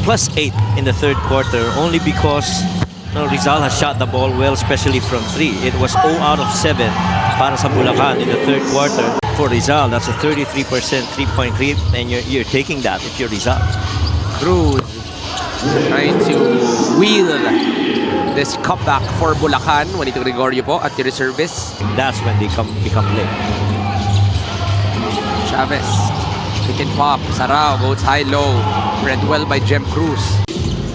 +8 in the third quarter only because Rizal has shot the ball well, especially from 3. It was 0 out of 7 para sa Bulacan in the third quarter. For Rizal, that's a 33% three-point lead, and you're taking that if you're Rizal. Cruz trying to wheel this comeback for Bulacan. Juanito Gregorio po at the service. That's when they become late. Chavez, pick and pop. Sarao goes high-low. Read well by Jem Cruz.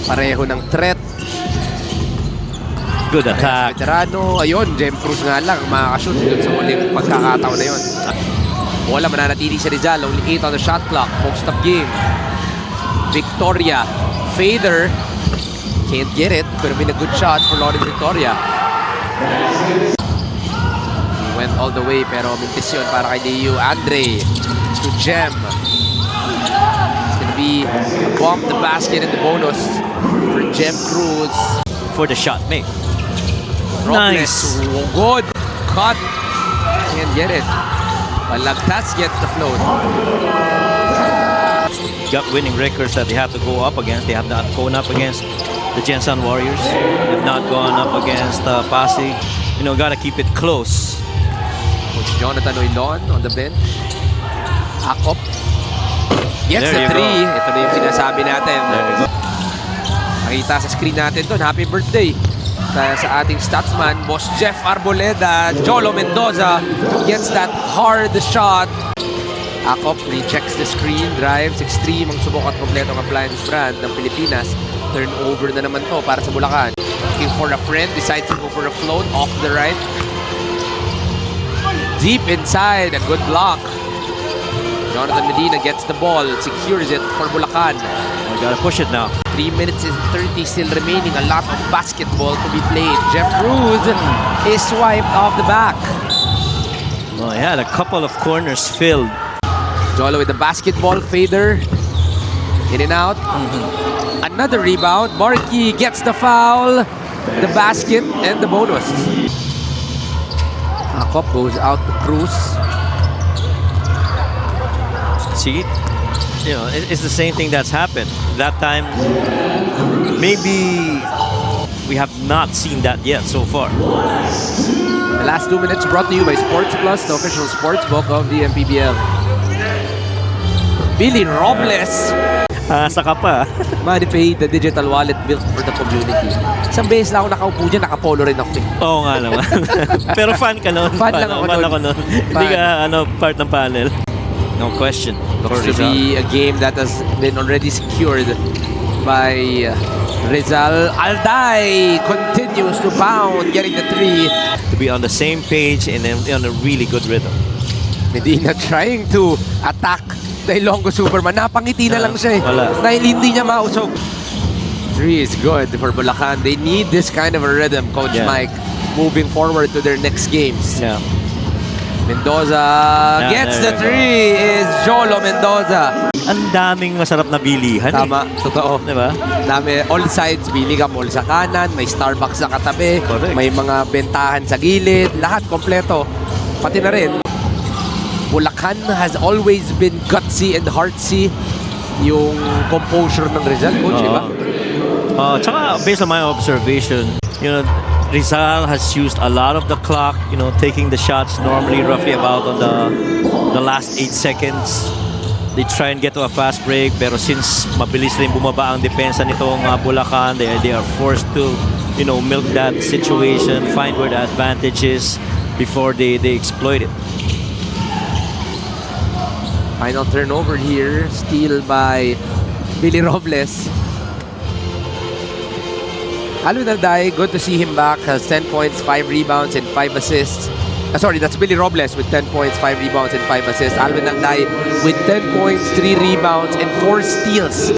Pareho ng threat. Good attack. Veterano, ayun, Jem Cruz nga lang makakashoot dun sa muling pagkakataon na yun. Bola mananatili sa Rizal, only 8 on the shot clock, post-up game. Victoria, Fader, can't get it, pero been a good shot for Lawrence Victoria. He went all the way, pero mintis yun para kay DU. Andre to Jem. It's gonna be a bump the basket in the bonus for Jem Cruz. For the shot, mate. Robles, Nice. good cut. Can't get it. Balagtas gets the float. Got winning records that they have to go up against. They have not gone up against the Jensen Warriors. They've not gone up against Pasig. Got to keep it close. Coach Jonathan Oilon on the bench. Akop gets There the you 3. go. Ito na yung sinasabi natin. There you go. Nakita sa screen natin doon. Happy birthday sa ating statsman, Boss Jeff Arboleda. Jolo Mendoza gets that hard shot. Akop rejects the screen, drives extreme ang subok at kompletong appliance brand ng Pilipinas. Turnover na naman to para sa Bulacan. Looking for a friend, decides to go for a float off the right. Deep inside, a good block. Jonathan Medina gets the ball, secures it for Bulacan. We got to push it now. 3 minutes and 30 still remaining. A lot of basketball to be played. Jem Cruz is swiped off the back. Well, he had a couple of corners filled. Jolo with the basketball fader. In and out. Another rebound. Markey gets the foul, the basket, and the bonus. Akop goes out to Cruz. See, it's the same thing that's happened. That time, maybe we have not seen that yet so far. The last 2 minutes brought to you by Sports Plus, the official sports book of the MPBL. Billy Robles. Saka pa. MoneyPay, the digital wallet built for the community. Isang beses lang ako nakaupo dyan, nakapolo rin ako. Oo nga naman. Pero fan ka nun. Fan lang ako nun. Hindi ka part ng panel. No question. Looks to be a game that has been already secured by Rizal. Alday continues to pound, getting the 3. To be on the same page and then on a really good rhythm. Medina trying to attack the Ilonggo Superman. Napangiti na lang siya eh. Wala. Dahil hindi niya mausog. 3 is good for Bulacan. They need this kind of a rhythm, Coach Mike, moving forward to their next games. Yeah. Mendoza gets the 3 is Jolo Mendoza. Ang daming masarap na bilihan. Tama, totoo. Diba? Dami, all sides, bili ka mall sa kanan, may Starbucks sa katabi, Correct. may mga bentahan sa gilid, lahat kompleto. Pati na rin, Bulacan has always been gutsy and heartsy yung composure ng Rizal, Coach, diba? Tsaka based on my observation, Rizal has used a lot of the clock, taking the shots normally roughly about on the last 8 seconds. They try and get to a fast break, pero since mabilis rin bumaba ang depensa nitong Bulacan, they are forced to, milk that situation, find where the advantage is before they exploit it. Final turnover here, steal by Billy Robles. Alvin Alday, good to see him back. Has 10 points, 5 rebounds, and 5 assists. Sorry, that's Billy Robles with 10 points, 5 rebounds, and 5 assists. Alvin Alday with 10 points, 3 rebounds, and 4 steals.